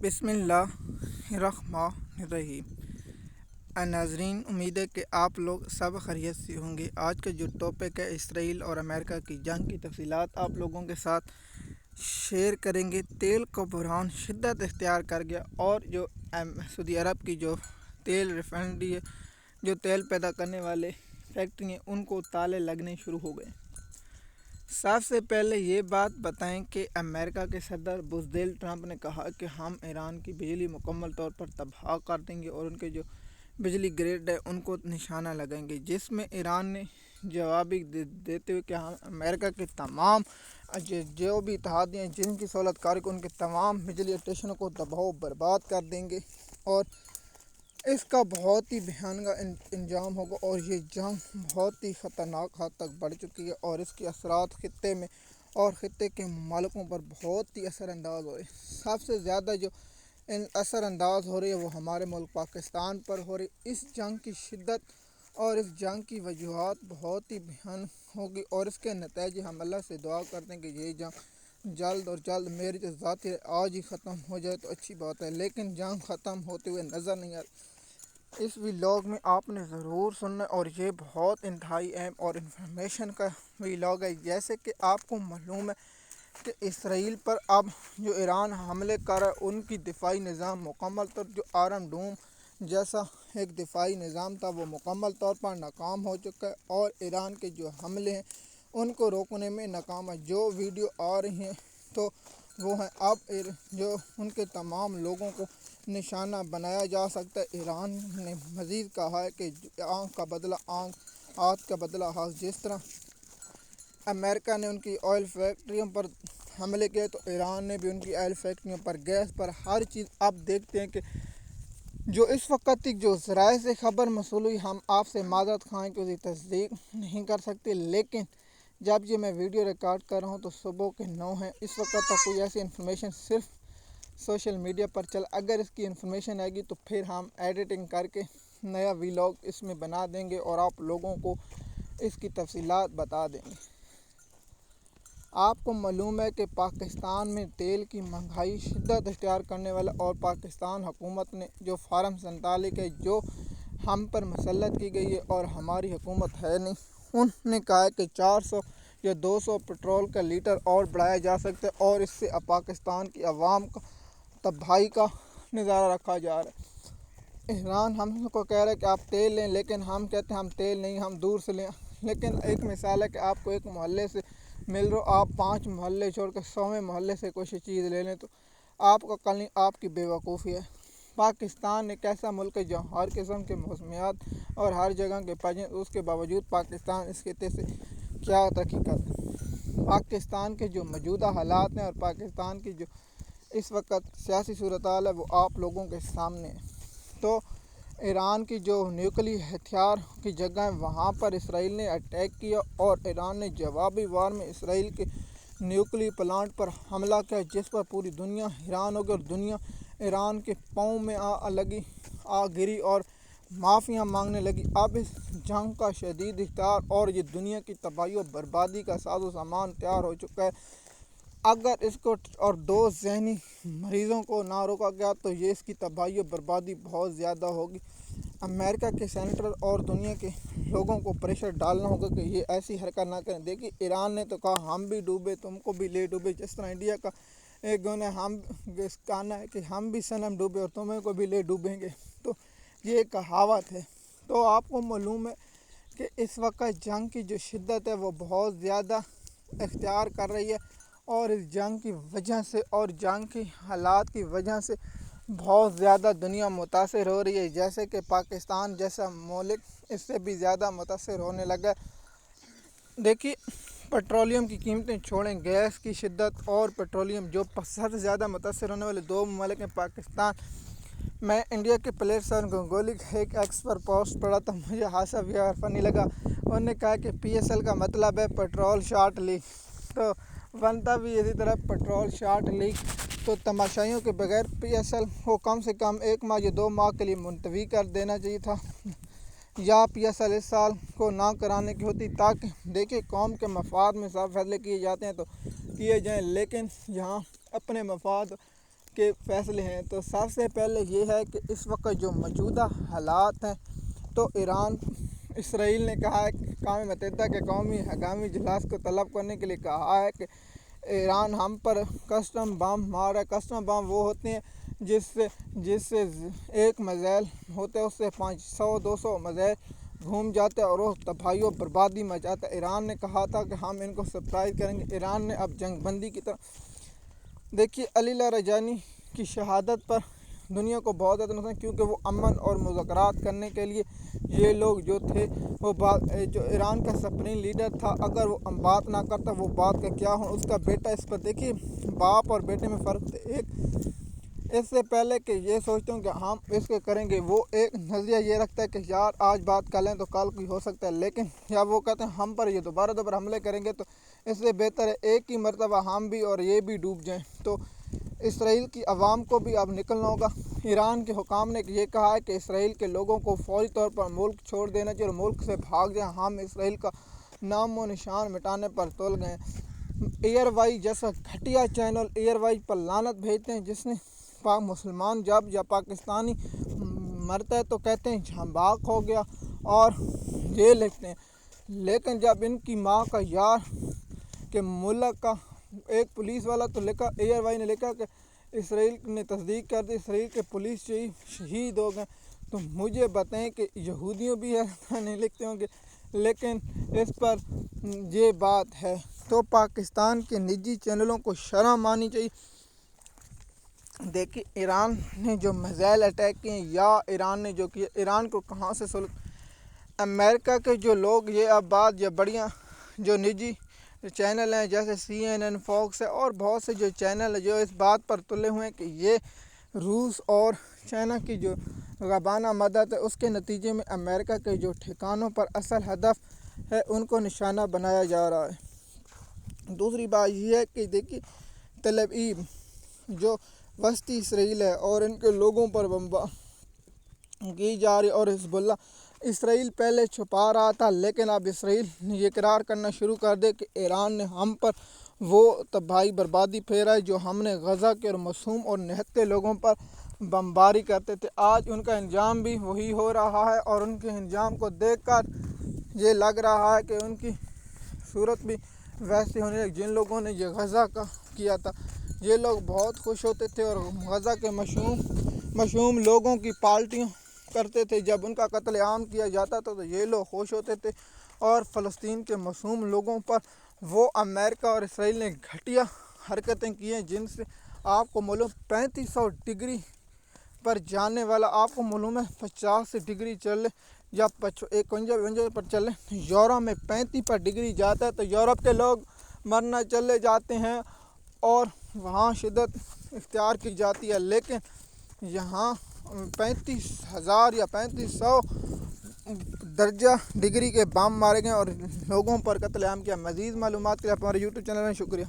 بسم اللہ الرحمن الرحیم۔ ناظرین، امید ہے کہ آپ لوگ سب خیریت سے ہوں گے۔ آج کا جو ٹاپک ہے اسرائیل اور امریکہ کی جنگ کی تفصیلات آپ لوگوں کے ساتھ شیئر کریں گے۔ تیل کا بحران شدت اختیار کر گیا اور جو سعودی عرب کی جو تیل ریفائنری ہے، جو تیل پیدا کرنے والے فیکٹری ہیں، ان کو تالے لگنے شروع ہو گئے۔ سب سے پہلے یہ بات بتائیں کہ امریکہ کے صدر بزدیل ٹرمپ نے کہا کہ ہم ایران کی بجلی مکمل طور پر تباہ کر دیں گے اور ان کے جو بجلی گریڈ ہے ان کو نشانہ لگائیں گے، جس میں ایران نے جوابی دیتے ہوئے کہ ہم امریکہ کے تمام جو بھی اتحادی ہیں جن کی سہولت کاری کو ان کے تمام بجلی اسٹیشنوں کو تباہ و برباد کر دیں گے اور اس کا بہت ہی بھیانک انجام ہوگا اور یہ جنگ بہت ہی خطرناک حد تک بڑھ چکی ہے اور اس کے اثرات خطے میں اور خطے کے مالکوں پر بہت ہی اثر انداز ہو رہے ہیں۔ سب سے زیادہ جو اثر انداز ہو رہی ہے وہ ہمارے ملک پاکستان پر ہو رہی ہے۔ اس جنگ کی شدت اور اس جنگ کی وجوہات بہت ہی بھیانک ہوگی اور اس کے نتائج ہم اللہ سے دعا کرتے ہیں کہ یہ جنگ جلد اور جلد میری جو ذاتی آج ہی ختم ہو جائے تو اچھی بات ہے، لیکن جنگ ختم ہوتے ہوئے نظر نہیں آتی۔ اس ویلاگ میں آپ نے ضرور سننا اور یہ بہت انتہائی اہم اور انفارمیشن کا ویلاگ ہے۔ جیسے کہ آپ کو معلوم ہے کہ اسرائیل پر اب جو ایران حملے کر رہا ہے ان کی دفاعی نظام مکمل طور جو آئرن ڈوم جیسا ایک دفاعی نظام تھا وہ مکمل طور پر ناکام ہو چکا ہے اور ایران کے جو حملے ہیں ان کو روکنے میں ناکام ہے۔ جو ویڈیو آ رہی ہیں تو وہ ہیں اب جو ان کے تمام لوگوں کو نشانہ بنایا جا سکتا ہے۔ ایران نے مزید کہا ہے کہ آنکھ کا بدلہ آنکھ، ہاتھ کا بدلہ ہاتھ۔ جس طرح امریکہ نے ان کی آئل فیکٹریوں پر حملے کیے تو ایران نے بھی ان کی آئل فیکٹریوں پر، گیس پر، ہر چیز۔ اب دیکھتے ہیں کہ جو اس وقت تک جو ذرائع سے خبر موصول ہوئی، ہم آپ سے معذرت خواہیں کہ اسے تصدیق نہیں کر سکتے، لیکن جب یہ میں ویڈیو ریکارڈ کر رہا ہوں تو صبح کے 9 ہیں۔ اس وقت تک کوئی ایسی انفارمیشن صرف سوشل میڈیا پر اگر اس کی انفارمیشن آئے گی تو پھر ہم ایڈیٹنگ کر کے نیا ویلاگ اس میں بنا دیں گے اور آپ لوگوں کو اس کی تفصیلات بتا دیں گے۔ آپ کو معلوم ہے کہ پاکستان میں تیل کی مہنگائی شدت اختیار کرنے والا اور پاکستان حکومت نے جو فارم 47 ہے جو ہم پر مسلط کی گئی ہے اور ہماری حکومت ہے نہیں، انہوں نے کہا ہے کہ 400 یا 200 پٹرول کا لیٹر اور بڑھایا جا سکتا ہے اور اس سے پاکستان کی عوام کا تباہی کا نظارہ رکھا جا رہا ہے۔ ایران ہم کو کہہ رہا ہے کہ آپ تیل لیں، لیکن ہم کہتے ہیں ہم تیل نہیں، ہم دور سے لیں۔ لیکن ایک مثال ہے کہ آپ کو ایک محلے سے مل رہا، آپ 5 محلے چھوڑ کے 100ویں محلے سے کوئی چیز لے لیں تو آپ کا کل نہیں، آپ کی بے وقوفی ہے۔ پاکستان ایک ایسا ملک ہے جہاں ہر قسم کے موسمیات اور ہر جگہ کے پجیں، اس کے باوجود پاکستان اس خطے سے کیا ترقی کر رہا ہے۔ پاکستان کے جو موجودہ حالات ہیں اور پاکستان کی جو اس وقت سیاسی صورتحال ہے وہ آپ لوگوں کے سامنے ہے۔ تو ایران کی جو نیوکلی ہتھیار کی جگہ ہے وہاں پر اسرائیل نے اٹیک کیا اور ایران نے جوابی وار میں اسرائیل کے نیوکلی پلانٹ پر حملہ کیا، جس پر پوری دنیا حیران ہو گئی اور دنیا ایران کے پاؤں میں آ گری اور معافیاں مانگنے لگی۔ اب اس جنگ کا شدید اختیار اور یہ دنیا کی تباہی و بربادی کا ساز و سامان تیار ہو چکا ہے۔ اگر اس کو اور 2 ذہنی مریضوں کو نہ روکا گیا تو یہ اس کی تباہی و بربادی بہت زیادہ ہوگی۔ امریکہ کے سینیٹر اور دنیا کے لوگوں کو پریشر ڈالنا ہوگا کہ یہ ایسی حرکت نہ کریں۔ دیکھیے ایران نے تو کہا ہم بھی ڈوبے تم کو بھی لے ڈوبے، جس طرح انڈیا کا ایک گانا ہے کہ ہم بھی صنم ڈوبے اور تمہیں کو بھی لے ڈوبیں گے، تو یہ ایک کہاوت ہے۔ تو آپ کو معلوم ہے کہ اس وقت جنگ کی جو شدت ہے وہ بہت زیادہ اختیار کر رہی ہے اور اس جنگ کی وجہ سے اور جنگ کی حالات کی وجہ سے بہت زیادہ دنیا متاثر ہو رہی ہے۔ جیسے کہ پاکستان جیسا ملک اس سے بھی زیادہ متاثر ہونے لگا ہے۔ دیکھیے پٹرولیم کی قیمتیں چھوڑیں، گیس کی شدت اور پٹرولیم جو سب سے زیادہ متاثر ہونے والے 2 ممالک ہیں پاکستان۔ میں انڈیا کے پلیئر سر گنگولی کا ایک ایکس پر پوسٹ پڑھا تو مجھے ہاسا بھی اور فنی لگا۔ انہوں نے کہا کہ PSL کا مطلب ہے پٹرول شاٹ لیک، تو بنتا بھی اسی طرح پٹرول شاٹ لیک۔ تو تماشائیوں کے بغیر PSL کو کم سے کم 1 ماہ یا 2 ماہ کے لیے ملتوی کر دینا چاہیے تھا یا PSL اس سال کو نہ کرانے کی ہوتی، تاکہ دیکھیں قوم کے مفاد میں سب فیصلے کیے جاتے ہیں تو کیے جائیں، لیکن یہاں اپنے مفاد کے فیصلے ہیں۔ تو سب سے پہلے یہ ہے کہ اس وقت جو موجودہ حالات ہیں تو اسرائیل نے کہا ہے کہ اقوام متحدہ کے قومی ہنگامی اجلاس کو طلب کرنے کے لیے کہا ہے کہ ایران ہم پر کسٹم بم مار رہا ہے۔ کسٹم بم وہ ہوتے ہیں جس سے ایک میزائل ہوتے ہیں، اس سے 500-200 میزائل گھوم جاتے ہیں اور وہ تباہی و بربادی مچاتا ہے۔ ایران نے کہا تھا کہ ہم ان کو سرپرائز کریں گے۔ ایران نے اب جنگ بندی کی طرف دیکھیے، علی لاریجانی کی شہادت پر دنیا کو بہت زیادہ نقصان، کیونکہ وہ امن اور مذاکرات کرنے کے لیے یہ لوگ جو تھے وہ جو ایران کا سپریم لیڈر تھا، اگر وہ بات نہ کرتا وہ بات کا کیا ہو، اس کا بیٹا اس پر دیکھیے باپ اور بیٹے میں فرق تھا۔ ایک اس سے پہلے کہ یہ سوچتے ہوں کہ ہم اس کے کریں گے، وہ ایک نظریہ یہ رکھتا ہے کہ یار آج بات کر لیں تو کل کوئی ہو سکتا ہے، لیکن جب وہ کہتے ہیں ہم پر یہ دوبارہ حملے کریں گے تو اس سے بہتر ہے ایک ہی مرتبہ ہم بھی اور یہ بھی ڈوب جائیں۔ تو اسرائیل کی عوام کو بھی اب نکلنا ہوگا۔ ایران کے حکام نے یہ کہا ہے کہ اسرائیل کے لوگوں کو فوری طور پر ملک چھوڑ دینا چاہیے اور ملک سے بھاگ جائیں۔ ہم اسرائیل کا نام و نشان مٹانے پر تل گئے ہیں۔ ایئر وائی جیسا گھٹیا چینل ایئر وائی پر لعنت بھیجتے ہیں، جس نے مسلمان یا پاکستانی مرتا ہے تو کہتے ہیں جہاں باغ ہو گیا اور یہ لکھتے ہیں، لیکن جب ان کی ماں کا یار کہ ملک کا ایک پولیس والا تو لکھا، ایئر وائی نے لکھا کہ اسرائیل نے تصدیق کر دی اسرائیل کے پولیس شہید ہو گئے۔ تو مجھے بتائیں کہ یہودیوں بھی ایسا نہیں لکھتے ہوں گے، لیکن اس پر یہ بات ہے۔ تو پاکستان کے نجی چینلوں کو شرم آنی چاہیے۔ دیکھیے ایران نے جو میزائل اٹیک کیے یا ایران نے جو کیا، ایران کو کہاں سے امریکہ کے جو لوگ یہ اب بات یا بڑیاں جو نجی چینل ہیں جیسے CNN، فاکس ہے اور بہت سے جو چینل ہیں جو اس بات پر تلے ہوئے ہیں کہ یہ روس اور چائنا کی جو غابانہ مدد ہے، اس کے نتیجے میں امریکہ کے جو ٹھکانوں پر اصل ہدف ہے ان کو نشانہ بنایا جا رہا ہے۔ دوسری بات یہ ہے کہ دیکھیے تل ابیب جو وسطی اسرائیل ہے اور ان کے لوگوں پر بمباری کی جا رہی، اور حزب اللہ اسرائیل پہلے چھپا رہا تھا، لیکن اب اسرائیل نے یہ اقرار کرنا شروع کر دے کہ ایران نے ہم پر وہ تباہی بربادی پھیرا ہے جو ہم نے غزہ کے اور معصوم اور نہتے لوگوں پر بمباری کرتے تھے۔ آج ان کا انجام بھی وہی ہو رہا ہے اور ان کے انجام کو دیکھ کر یہ لگ رہا ہے کہ ان کی صورت بھی ویسی ہونے لگی۔ جن لوگوں نے یہ غزہ کا کیا تھا یہ لوگ بہت خوش ہوتے تھے اور غزہ کے مشوم لوگوں کی پارٹیاں کرتے تھے، جب ان کا قتل عام کیا جاتا تھا تو یہ لوگ خوش ہوتے تھے، اور فلسطین کے معصوم لوگوں پر وہ امریکہ اور اسرائیل نے گھٹیا حرکتیں کی ہیں، جن سے آپ کو معلوم 3500 ڈگری پر جانے والا، آپ کو معلوم ہے 50 ڈگری چلے یا 51 پر چلے، یورپ میں 35 پر ڈگری جاتا ہے تو یورپ کے لوگ مرنا چلے جاتے ہیں اور وہاں شدت اختیار کی جاتی ہے، لیکن یہاں 35,000 یا 3500 درجہ ڈگری کے بم مارے گئے اور لوگوں پر قتل عام کیا۔ مزید معلومات کے لیے ہمارے YouTube چینل میں شکریہ۔